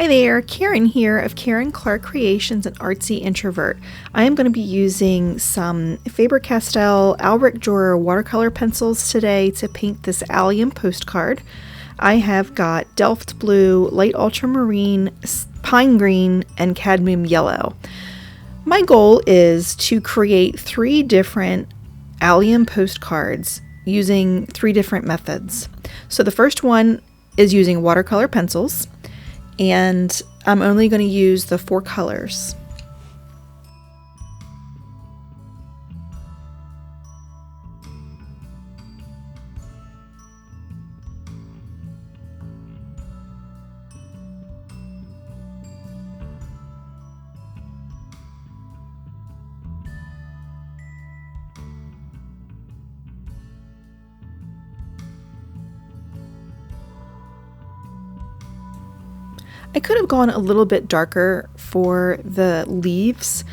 Hi there, Karen here of Karen Clark Creations and Artsy Introvert. I am going to be using some Faber Castell Albrecht Durer watercolor pencils today to paint this Allium postcard. I have got Delft Blue, Light Ultramarine, Pine Green, and Cadmium Yellow. My goal is to create 3 different Allium postcards using 3 different methods. So the first one is using watercolor pencils, and I'm only going to use the 4 colors. I could have gone a little bit darker for the leaves,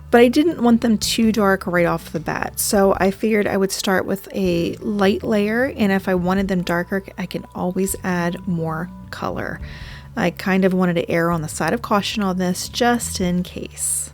but I didn't want them too dark right off the bat. So I figured I would start with a light layer, and if I wanted them darker, I can always add more color. I kind of wanted to err on the side of caution on this just in case.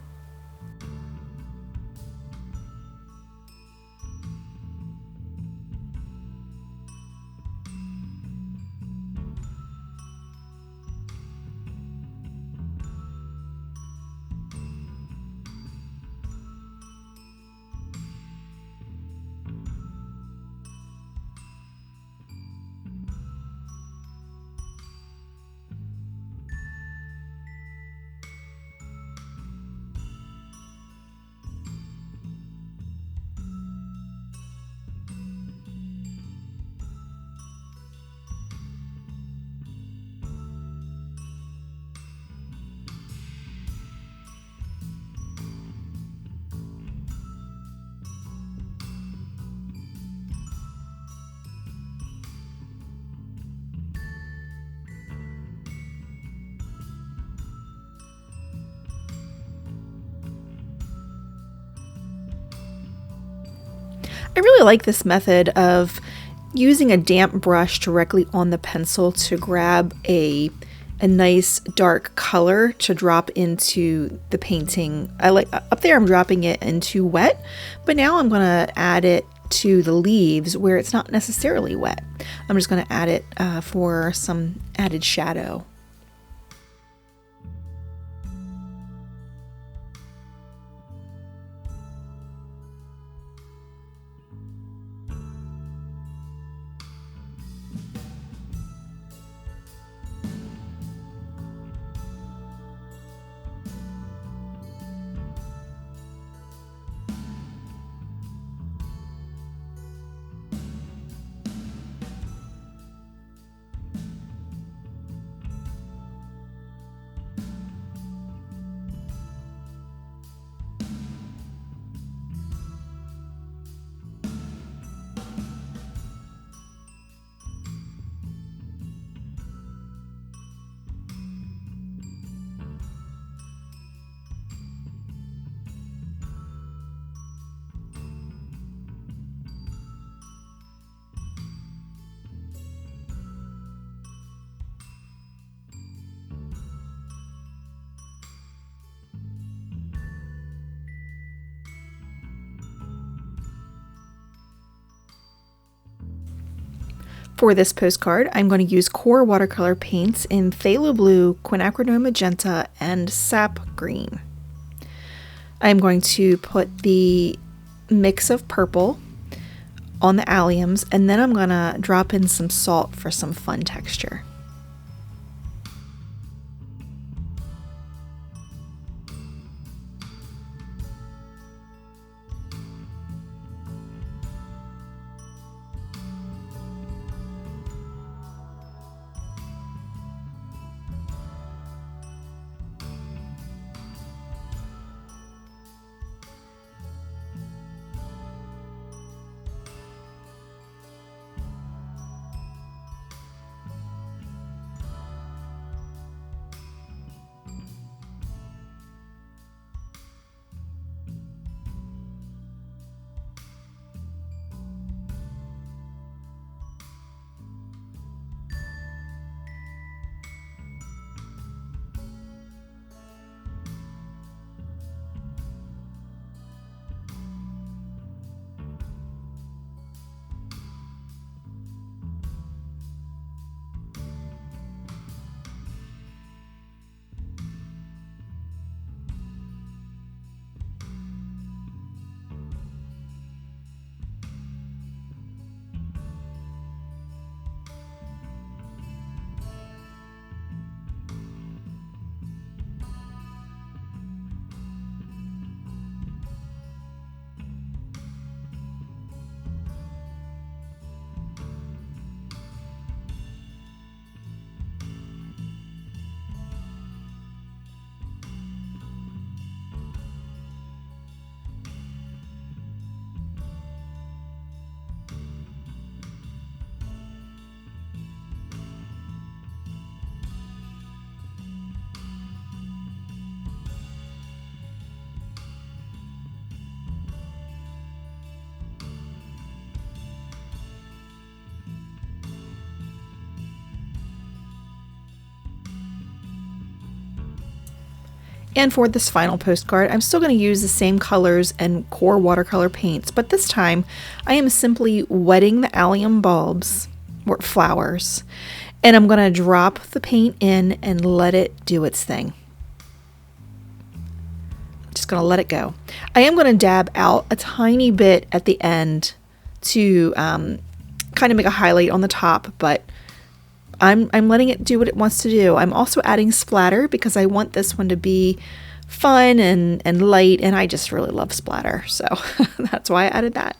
I really like this method of using a damp brush directly on the pencil to grab a nice dark color to drop into the painting. Up there I'm dropping it into wet, but now I'm going to add it to the leaves where it's not necessarily wet. I'm just going to add it for some added shadow. For this postcard, I'm going to use QOR Watercolor paints in Phthalo Blue, Quinacridone Magenta, and Sap Green. I'm going to put the mix of purple on the alliums, and then I'm going to drop in some salt for some fun texture. And for this final postcard, I'm still going to use the same colors and QOR watercolor paints, but this time I am simply wetting the allium bulbs, or flowers, and I'm going to drop the paint in and let it do its thing. Just going to let it go. I am going to dab out a tiny bit at the end to kind of make a highlight on the top, but I'm letting it do what it wants to do. I'm also adding splatter because I want this one to be fun and light, and I just really love splatter, so that's why I added that.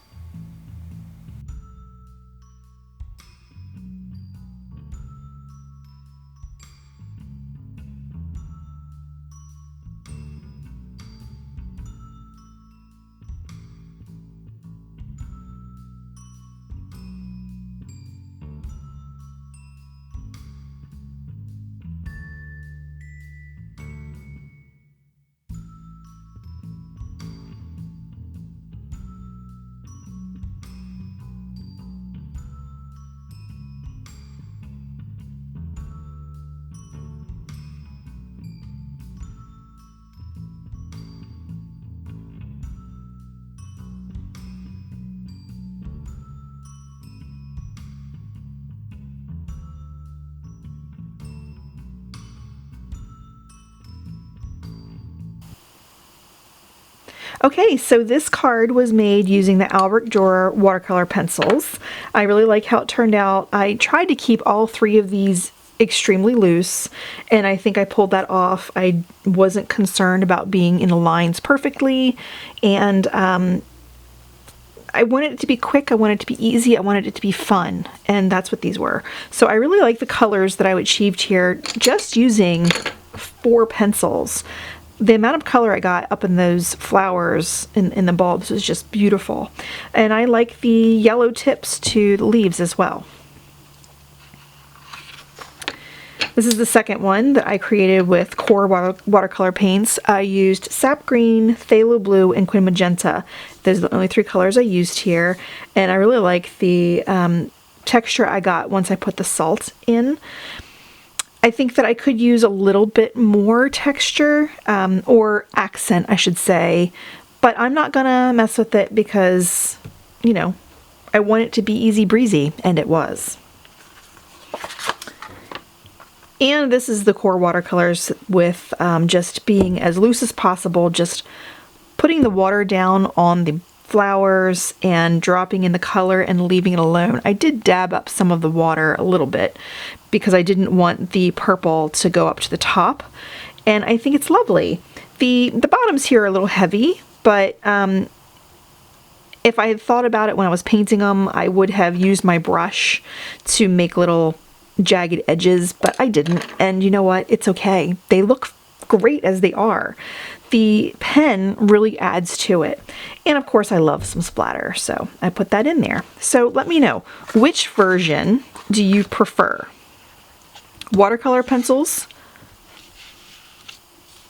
Okay, so this card was made using the Albrecht Durer watercolor pencils. I really like how it turned out. I tried to keep all three of these extremely loose, and I think I pulled that off. I wasn't concerned about being in the lines perfectly, and I wanted it to be quick, I wanted it to be easy, I wanted it to be fun, and that's what these were. So I really like the colors that I achieved here just using 4 pencils. The amount of color I got up in those flowers in the bulbs was just beautiful. And I like the yellow tips to the leaves as well. This is the second one that I created with QOR watercolor paints. I used sap green, phthalo blue, and quin magenta. Those are the only 3 colors I used here. And I really like the texture I got once I put the salt in. I think that I could use a little bit more texture, or accent, I should say, but I'm not gonna mess with it because, you know, I want it to be easy breezy, and it was. And this is the QOR watercolors with just being as loose as possible, just putting the water down on the flowers and dropping in the color and leaving it alone. I did dab up some of the water a little bit because I didn't want the purple to go up to the top, and I think it's lovely. The bottoms here are a little heavy, but if I had thought about it when I was painting them, I would have used my brush to make little jagged edges, but I didn't, and you know what? It's okay. They look great as they are. The pen really adds to it. And of course I love some splatter, so I put that in there. So let me know, which version do you prefer? Watercolor pencils,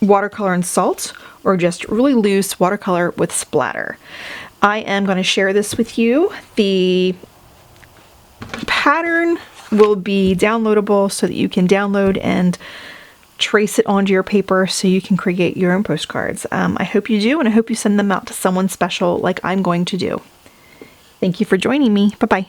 watercolor and salt, or just really loose watercolor with splatter? I am going to share this with you. The pattern will be downloadable so that you can download and trace it onto your paper so you can create your own postcards. I hope you do, and I hope you send them out to someone special like I'm going to do. Thank you for joining me. Bye-bye.